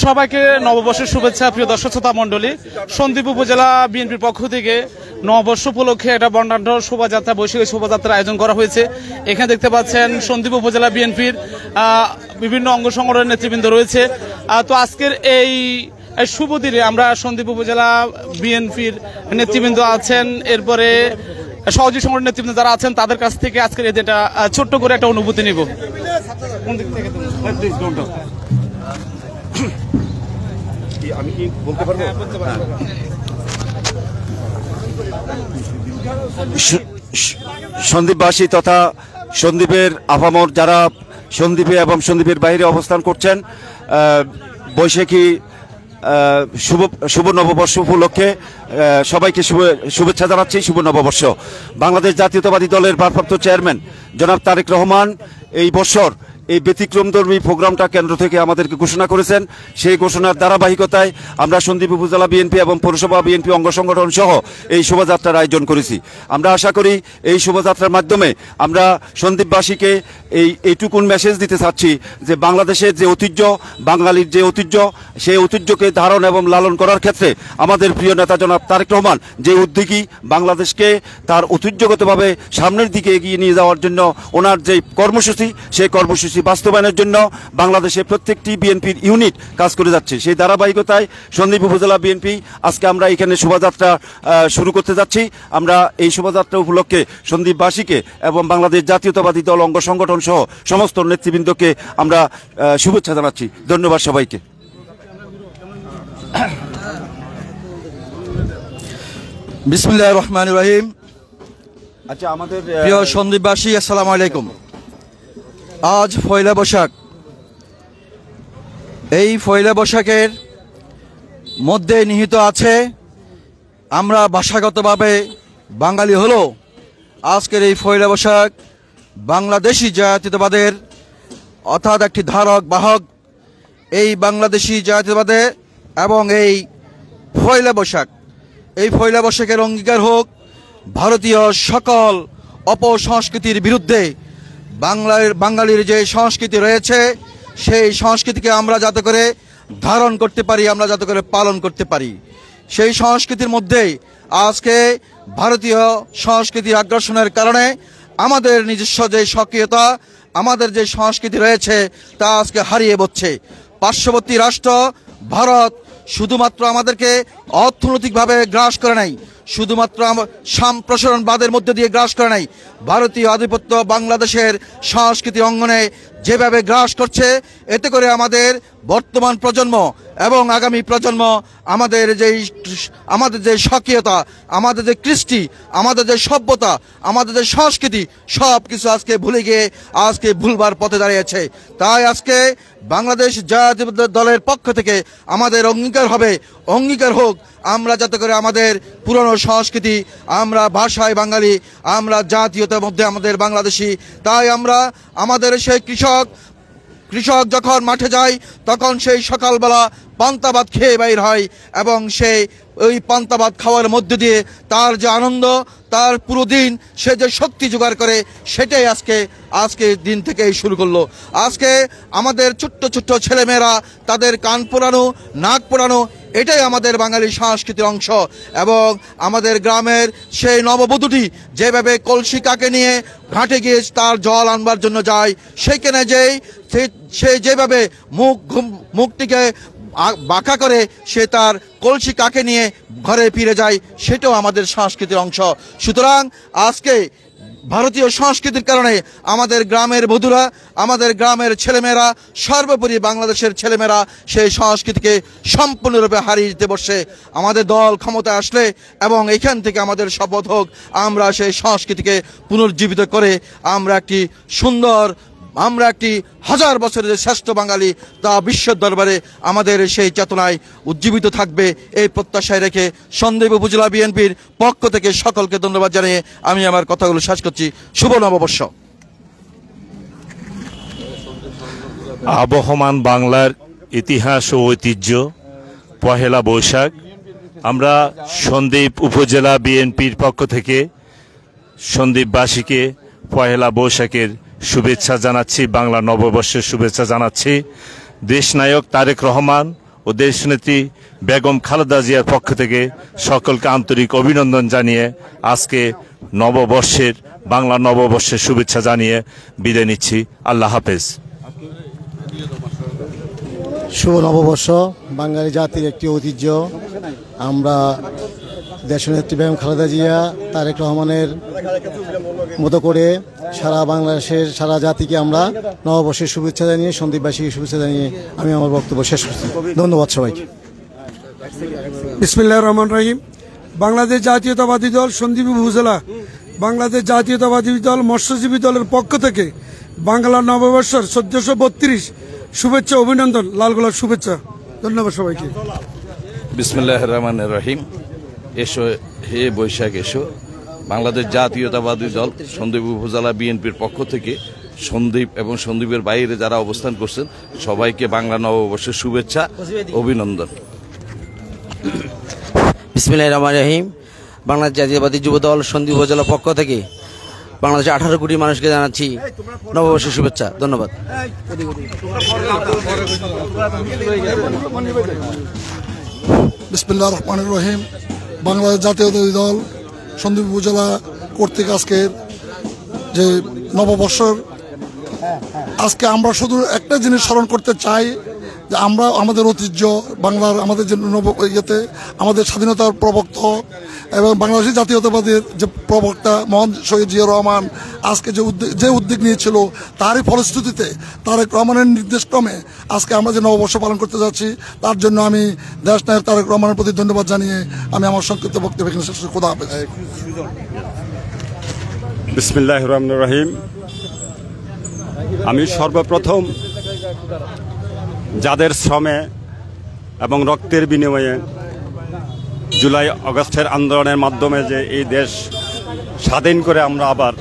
সবাইকে নববর্ষের শুভেচ্ছা। প্রিয় দর্শক শ্রোতা মণ্ডলী, সন্দ্বীপ উপজেলা বিএনপির পক্ষ থেকে নববর্ষ উপলক্ষে একটা বর্ণাঢ্য শোভাযাত্রা, বৈশাখী শোভাযাত্রার আয়োজন করা হয়েছে। এখানে দেখতে পাচ্ছেন সন্দ্বীপ উপজেলা বিএনপির বিভিন্ন অঙ্গ সংগঠনের নেতৃবৃন্দ রয়েছে। তো আজকের এই শুভ দিনে আমরা সন্দ্বীপ উপজেলা বিএনপির নেতৃবৃন্দ আছেন, এরপরে সহযোগী সংগঠনের নেতৃবৃন্দ যারা আছেন তাদের কাছ থেকে আজকের এই দিনটা ছোট্ট করে একটা অনুভূতি নিব। কোন দিক থেকে আমি কি বলতে পারবো? সন্দ্বীপবাসী তথা সন্দ্বীপের আপামর যারা সন্দ্বীপে এবং সন্দ্বীপের বাইরে অবস্থান করছেন, বৈশাখী শুভ নববর্ষ উপলক্ষে সবাইকে শুভেচ্ছা জানাচ্ছি। শুভ নববর্ষ। বাংলাদেশ জাতীয়তাবাদী দলের ভারপ্রাপ্ত চেয়ারম্যান জনাব তারেক রহমান এই বছর এই ব্যতিক্রমধর্মী প্রোগ্রামটা কেন্দ্র থেকে আমাদেরকে ঘোষণা করেছেন। সেই ঘোষণার ধারাবাহিকতায় আমরা সন্দ্বীপ উপজেলা বিএনপি এবং পৌরসভা বিএনপি অঙ্গ সংগঠন সহ এই শোভাযাত্রার আয়োজন করেছি। আমরা আশা করি এই শোভাযাত্রার মাধ্যমে আমরা সন্দ্বীপবাসীকে এইটুকুন মেসেজ দিতে চাচ্ছি যে বাংলাদেশের যে ঐতিহ্য, বাঙালির যে ঐতিহ্য, সেই ঐতিহ্যকে ধারণ এবং লালন করার ক্ষেত্রে আমাদের প্রিয় নেতা জনাব তারেক রহমান যে উদ্যোগী, বাংলাদেশকে তার ঐতিহ্যগতভাবে সামনের দিকে এগিয়ে নিয়ে যাওয়ার জন্য ওনার যে কর্মসূচি, সেই কর্মসূচি বাস্তবায়নের জন্য বাংলাদেশে প্রত্যেকটি বিএনপির ইউনিট কাজ করে যাচ্ছে। সেই ধারাবাহিকতায় সন্দ্বীপ উপজেলা বিএনপি আজকে আমরা এখানে শোভাযাত্রা শুরু করতে যাচ্ছি। আমরা এই শোভাযাত্রা উপলক্ষে সন্দ্বীপবাসীকে এবং বাংলাদেশ জাতীয়তাবাদী দল অঙ্গ সংগঠন সহ সমস্ত নেতৃবৃন্দকে আমরা শুভেচ্ছা জানাচ্ছি। ধন্যবাদ সবাইকে। বিসমিল্লাহির রহমানির রহিম। আচ্ছা, আমাদের প্রিয় সন্দ্বীপবাসী, আসসালামু আলাইকুম। আজ পয়লা বৈশাখ। এই পয়লা বৈশাখের মধ্যে নিহিত আছে আমরা ভাষাগতভাবে বাঙালি হলেও আজকের এই পয়লা বৈশাখ বাংলাদেশি জাতীয়তাবাদের অর্থাৎ একটি ধারক বাহক। এই বাংলাদেশি জাতীয়তাবাদের এবং এই পয়লা বৈশাখ, এই পয়লা বৈশাখের অঙ্গীকার হোক ভারতীয় সকল অপসংস্কৃতির বিরুদ্ধে বাঙালির যে সংস্কৃতি রয়েছে সেই সংস্কৃতিকে আমরা যাতে করে ধারণ করতে পারি, আমরা যাতে করে পালন করতে পারি। সেই সংস্কৃতির মধ্যে আজকে ভারতীয় সংস্কৃতির আগ্রাসনের কারণে আমাদের নিজস্ব যে স্বকীয়তা, আমাদের যে সংস্কৃতি রয়েছে তা আজকে হারিয়ে যাচ্ছে। পার্শ্ববর্তী রাষ্ট্র ভারত শুধুমাত্র আমাদেরকে অর্থনৈতিকভাবে গ্রাস করে নাই, শুধুমাত্র সম্প্রসারণবাদের মধ্যে দিয়ে গ্রাস করে নাই, ভারতীয় আধিপত্য বাংলাদেশের সংস্কৃতি অঙ্গনে যেভাবে গ্রাস করছে, এতে করে আমাদের বর্তমান প্রজন্ম এবং আগামী প্রজন্ম আমাদের যে স্বকীয়তা, আমাদের যে কৃষ্টি, আমাদের যে সভ্যতা, আমাদের যে সংস্কৃতি, সব কিছু আজকে ভুলে গিয়ে আজকে ভুলবার পথে দাঁড়িয়েছে। তাই আজকে বাংলাদেশ জাতীয়তাবাদী দলের পক্ষ থেকে আমাদের অঙ্গীকার হোক আমরা যাতে করে আমাদের পুরনো সংস্কৃতি, আমরা ভাষায় বাঙালি, আমরা জাতীয়তার মধ্যে আমাদের বাংলাদেশি। তাই আমরা আমাদের সেই কৃষক যখন মাঠে যায় তখন সেই সকালবেলা পান্তা ভাত খেয়ে বাইর হয় এবং ওই পান্তা ভাত খাওয়ার মধ্যে দিয়ে তার যে আনন্দ, তার পুরো দিন সে যে শক্তি জোগাড় করে, সেটাই আজকে দিন থেকেই শুরু করলো। আজকে আমাদের ছোট্ট ছোট্ট ছেলেমেয়েরা তাদের কান পোড়ানো, নাক পোড়ানো, এটাই আমাদের বাঙালি সংস্কৃতির অংশ। এবং আমাদের গ্রামের সেই নববধূটি যেভাবে কলসি কাকে নিয়ে ঘাটে গিয়ে তার জল আনবার জন্য যায়, সেখানে সে যেভাবে মুখটিকে বাঁকা করে সে তার কলসি কাকে নিয়ে ঘরে ফিরে যায়, সেটাও আমাদের সংস্কৃতির অংশ। সুতরাং আজকে ভারতীয় সংস্কৃতির কারণে আমাদের গ্রামের বধূরা, আমাদের গ্রামের ছেলেমেয়েরা, সর্বোপরি বাংলাদেশের ছেলেমেয়েরা সেই সংস্কৃতিকে সম্পূর্ণরূপে হারিয়ে দিতে বসছে। আমাদের দল ক্ষমতায় আসলে এবং এখান থেকে আমাদের শপথ হোক আমরা সেই সংস্কৃতিকে পুনর্জীবিত করে আমরা একটি হাজার বছরের যে শ্রেষ্ঠ বাঙালি তা বিশ্বের দরবারে আমাদের সেই চেতনায় উজ্জীবিত থাকবে, এই প্রত্যাশায় রেখে সন্দ্বীপ উপজেলা বিএনপির পক্ষ থেকে সকলকে ধন্যবাদ জানিয়ে আমি আমার কথাগুলো শেষ করছি। শুভ নববর্ষ। আবহমান বাংলার ইতিহাস ও ঐতিহ্য পহেলা বৈশাখ। আমরা সন্দ্বীপ উপজেলা বিএনপির পক্ষ থেকে সন্দ্বীপবাসীকে পহেলা বৈশাখের শুভেচ্ছা জানাচ্ছি, বাংলা নববর্ষের শুভেচ্ছা জানাচ্ছি। দেশনায়ক তারেক রহমান ও দেশনেত্রী বেগম খালেদা জিয়ার পক্ষ থেকে সকলকে আন্তরিক অভিনন্দন জানিয়ে আজকে নববর্ষের বাংলা নববর্ষের শুভেচ্ছা জানিয়ে বিদায় নিচ্ছি। আল্লাহ হাফেজ। শুভ নববর্ষ বাঙালি জাতির একটি ঐতিহ্য। আমরা দেশনেত্রী বেগম খালেদা জিয়া তারেক রহমানের মতো করে সারা বাংলাদেশের সারা জাতিকে আমরা নববর্ষের শুভেচ্ছা জানিয়ে সন্দীপবাসীকে শুভেচ্ছা জানিয়ে আমি আমার বক্তব্য শেষ করছি। ধন্যবাদ সবাইকে। বিসমিল্লাহির রহমানির রহিম। বাংলাদেশ জাতীয়তাবাদী দল সন্দ্বীপ উপজেলা বাংলাদেশ জাতীয়তাবাদী দল মৎস্যজীবী দলের পক্ষ থেকে বাংলা নববর্ষের 1432 শুভেচ্ছা অভিনন্দন, লালগোলার শুভেচ্ছা। ধন্যবাদ সবাইকে। বিসমিল্লাহির রহমানির রহিম। এসো হে বৈশাখ এসো। বাংলাদেশ জাতীয়তাবাদী দল সন্দ্বীপ উপজেলা বিএনপির পক্ষ থেকে সন্দ্বীপ এবং সন্দ্বীপের বাইরে যারা অবস্থান করছেন সবাইকে বাংলা নববর্ষের শুভেচ্ছা অভিনন্দন। বিসমিল্লাহির রহমানির রহিম। বাংলাদেশ জাতীয়তাবাদী যুব দল সন্দ্বীপ উপজেলার পক্ষ থেকে বাংলাদেশের 18 কোটি মানুষকে জানাচ্ছি নববর্ষের শুভেচ্ছা। ধন্যবাদ। বিসমিল্লাহির রহমানির রহিম। বাংলাদেশ জাতীয়তাবাদী দল সন্দ্বীপ উপজেলা কর্তৃক আজকের যে নববর্ষর আজকে আমরা শুধু একটা জিনিস স্মরণ করতে চাই যে আমরা আমাদের ঐতিহ্য বাংলার আমাদের যে ইয়েতে আমাদের স্বাধীনতার প্রবক্তা এবং বাংলাদেশের জাতীয়তাবাদের যে প্রবক্তা মহান শহীদ জিয়া রহমান আজকে যে উদ্যোগ নিয়েছিল তারই ফলশ্রুতিতে তারেক রহমানের নির্দেশক্রমে আজকে আমরা যে নববর্ষ পালন করতে যাচ্ছি তার জন্য আমি দেশনায়ক তারেক রহমানের প্রতি ধন্যবাদ জানিয়ে আমি আমার সংক্ষিপ্ত বক্তব্য এখানে শেষ করছি। খোদা হাফেজ। বিসমিল্লাহির রহমানির রহিম। আমি সর্বপ্রথম যাদের শ্রমে এবং রক্তের বিনিময়ে জুলাই আগস্টের আন্দোলনের মাধ্যমে যে এই দেশ স্বাধীন করে আমরা আবার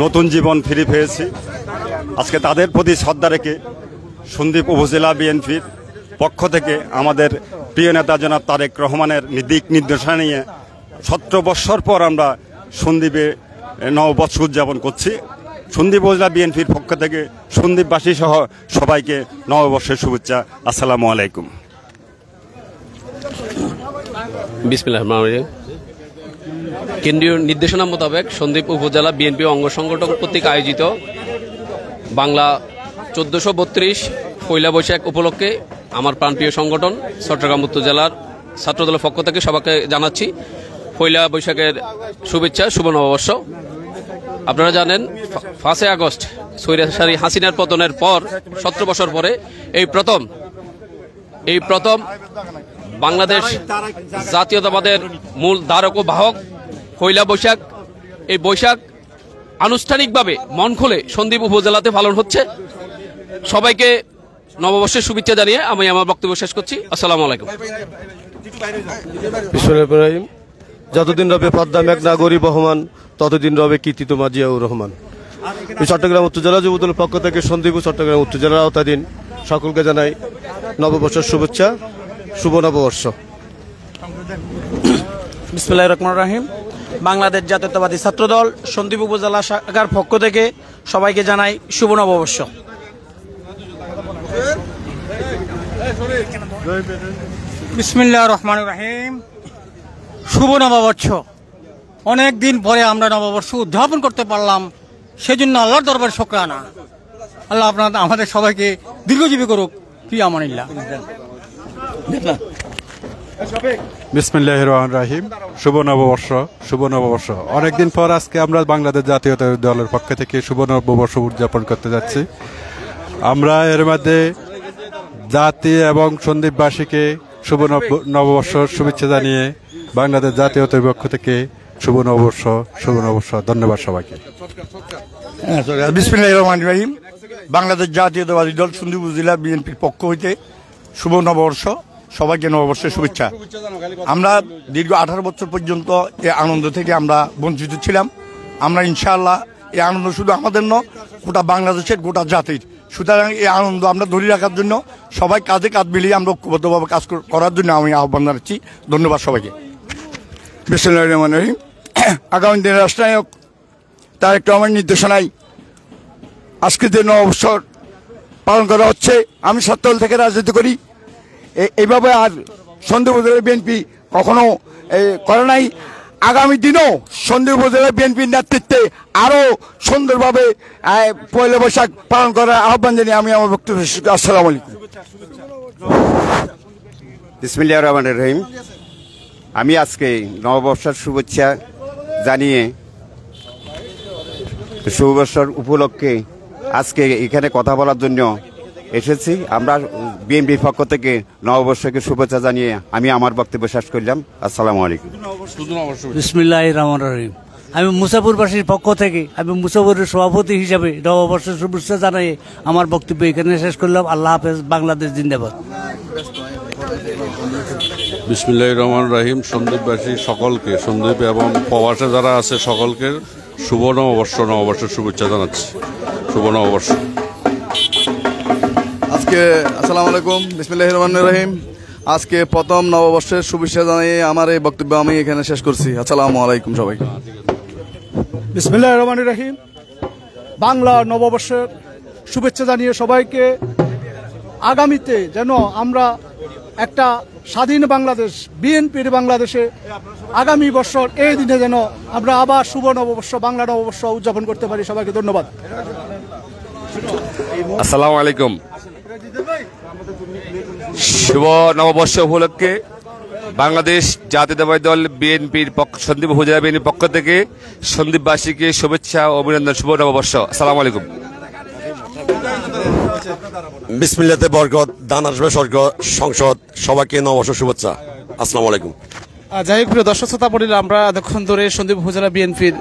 নতুন জীবন ফিরে পেয়েছি, আজকে তাদের প্রতি শ্রদ্ধা রেখে সন্দ্বীপ উপজেলা বিএনপির পক্ষ থেকে আমাদের প্রিয় নেতা জনাব তারেক রহমানের দিক নির্দেশনা নিয়ে 17 বৎসর পর আমরা সন্দ্বীপে নববর্ষ উদযাপন করছি। সন্দ্বীপ উপজেলা বিএনপির পক্ষ থেকে সন্দ্বীপবাসী সহ সবাইকে নববর্ষের শুভেচ্ছা। আসসালামু আলাইকুম। বিসমিল্লাহির রহমানির রহিম। কেন্দ্রীয় নির্দেশনা মোতাবেক সন্দ্বীপ উপজেলা বিএনপি অঙ্গ সংগঠন কর্তৃক আয়োজিত বাংলা 1432 পয়লা বৈশাখ উপলক্ষে আমার প্রাণপ্রিয় সংগঠন চট্টগ্রাম উত্তর জেলার ছাত্রদলের পক্ষ থেকে সবাইকে জানাচ্ছি পয়লা বৈশাখের শুভেচ্ছা, শুভ নববর্ষ। আপনারা জানেন 5 আগস্ট স্বৈরাচারী হাসিনার পতনের পর 17 বছর পরে এই প্রথম বাংলাদেশ জাতীয়তাবাদের মূল ধারক ও বাহক পয়লা বৈশাখ। এই বৈশাখ আনুষ্ঠানিকভাবে মন খুলে সন্দ্বীপ উপজেলাতে পালন হচ্ছে। সবাইকে নববর্ষের শুভেচ্ছা জানিয়ে আমি আমার বক্তব্য শেষ করছি। আসসালামু আলাইকুম। যতদিন রবে পদ্মা মেঘনা গরিব রহমান ততদিন রবে কীর্তি তোমার জিয়াউর রহমান। চট্টগ্রাম উত্তর জেলা যুবদলের পক্ষ থেকে সন্দ্বীপ চট্টগ্রাম উত্তর জেলার আওতাধীন সকলকে জানাই নববর্ষের শুভেচ্ছা, শুভ নববর্ষ। বিসমিল্লাহির রহমানির রহিম। বাংলাদেশ জাতীয়তাবাদী ছাত্রদল সন্দ্বীপ উপজেলা শাখার পক্ষ থেকে সবাইকে জানাই শুভ নববর্ষ। বিসমিল্লাহির রহমানির রহিম। শুভ নববর্ষ। অনেক দিন পরে আমরা নববর্ষ উদযাপন করতে পারলাম, সেজন্য আল্লাহর দরবারে শুকরানা। আল্লাহ আপনাদের আমাদের সবাইকে দীর্ঘজীবী করুক। ফি আমানিল্লাহ। বিসমিল্লাহির রহমানির রহিম। শুভ নববর্ষ, শুভ নববর্ষ। অনেকদিন পর আজকে আমরা বাংলাদেশ জাতীয়তাবাদী দলের পক্ষ থেকে শুভ নববর্ষ উদযাপন করতে যাচ্ছি। আমরা এর মধ্যে জাতি এবং সন্দ্বীপবাসীকে শুভ নববর্ষ শুভেচ্ছা জানিয়ে বাংলাদেশ জাতীয়তাবাদী পক্ষ থেকে শুভ নববর্ষ, শুভ নববর্ষ। ধন্যবাদ সবাইকে। বিসমিল্লাহির রহমানির রহিম। বাংলাদেশ জাতীয়তাবাদী দল সন্দ্বীপ উপজেলা বিএনপির পক্ষ হইতে শুভ নববর্ষ, সবাইকে নববর্ষের শুভেচ্ছা। আমরা দীর্ঘ 18 বছর পর্যন্ত এই আনন্দ থেকে আমরা বঞ্চিত ছিলাম। আমরা ইনশাআল্লাহ এই আনন্দ শুধু আমাদের নয়, গোটা বাংলাদেশের গোটা জাতির। সুতরাং এই আনন্দ আমরা ধরে রাখার জন্য সবাই কাঁধে কাঁধ মিলিয়ে আমরা ঐক্যবদ্ধভাবে কাজ করার জন্য আমি আহ্বান জানাচ্ছি। ধন্যবাদ সবাইকে। বিসমিল্লাহির রহমানির রহিম। আগামী দিনের রাষ্ট্রনায়ক তারেক রহমানের নির্দেশনায় আজকে যে নববর্ষর পালন করা হচ্ছে। আমি সত্যল থেকে রাজনীতি করি, এইভাবে আর সন্দ্বীপ উপজেলা বিএনপি কখনো করে নাই। আগামী দিনও সন্দ্বীপ উপজেলা বিএনপির নেতৃত্বে আরও সুন্দরভাবে পয়লা বৈশাখ পালন করার আহ্বান জানিয়ে আমি আমার বক্তব্য শেষ করছি। আসসালামু আলাইকুম। বিসমিল্লাহির রহমানির রহিম। আমি আজকে নববর্ষের শুভেচ্ছা জানিয়ে শুভবর্ষর উপলক্ষে আজকে এখানে কথা বলার জন্য এসেছি। আমরা বিএনপির পক্ষ থেকে নববর্ষকে শুভেচ্ছা জানিয়ে আমি আমার বক্তব্য শেষ করলাম। আসসালামু আলাইকুম। বিসমিল্লাহির রহমানির রহিম। আমি মুসাফিরবাসীর পক্ষ থেকে, আমি মুসাফিরের সভাপতি হিসাবে নববর্ষের শুভেচ্ছা জানিয়ে আমার বক্তব্য এখানে শেষ করলাম। আল্লাহ হাফেজ। বাংলাদেশ জিন্দাবাদ। বিসমিল্লাহির রহমানির রহিম। সন্দ্বীপবাসী সকলকে, সন্দ্বীপ এবং প্রবাসে যারা আছে সকলকে শুভ নববর্ষের শুভেচ্ছা জানাচ্ছি। শুভ নববর্ষ। আজকে আসসালামু আলাইকুম। বিসমিল্লাহির রহমানির রহিম। আজকে প্রথম নববর্ষের শুভেচ্ছা জানিয়ে আমার এই বক্তব্য আমি এখানে শেষ করছি। আসসালামু আলাইকুম সবাইকে। বিসমিল্লাহির রহমানির রহিম। বাংলা নববর্ষের শুভেচ্ছা জানিয়ে সবাইকে আগামীতে যেন আমরা একটা স্বাধীন বাংলাদেশ, বিএনপির বাংলাদেশে আগামী বছর এই দিনে যেন আমরা আবার শুভ নববর্ষ, বাংলা নববর্ষ উদযাপন করতে পারি। সবাইকে ধন্যবাদ। আসসালামু আলাইকুম। শুভ নববর্ষ উপলক্ষে বাংলাদেশ জাতীয়তাবাদী দল বিএনপির সন্দ্বীপ উপজেলা বিএনপির পক্ষ থেকে সন্দ্বীপবাসীকে শুভেচ্ছা ও অভিনন্দন। শুভ নববর্ষ। আসসালামু আলাইকুম। বিসমিল্লাতে বরকত, দান আসবে স্বর্গ সংসদ, সবাইকে নববর্ষ শুভেচ্ছা। আসসালামু আলাইকুম। যাই হোক, প্রিয় দর্শক শ্রোতা মণ্ডলী, আমরা এতক্ষণ ধরে সন্দ্বীপ উপজেলা বিএনপির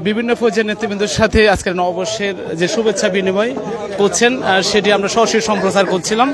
বিভিন্ন পর্যায়ের নেতৃবৃন্দের সাথে আজকের নববর্ষের যে শুভেচ্ছা বিনিময় করছেন সেটি আমরা সরাসরি সম্প্রচার করছিলাম।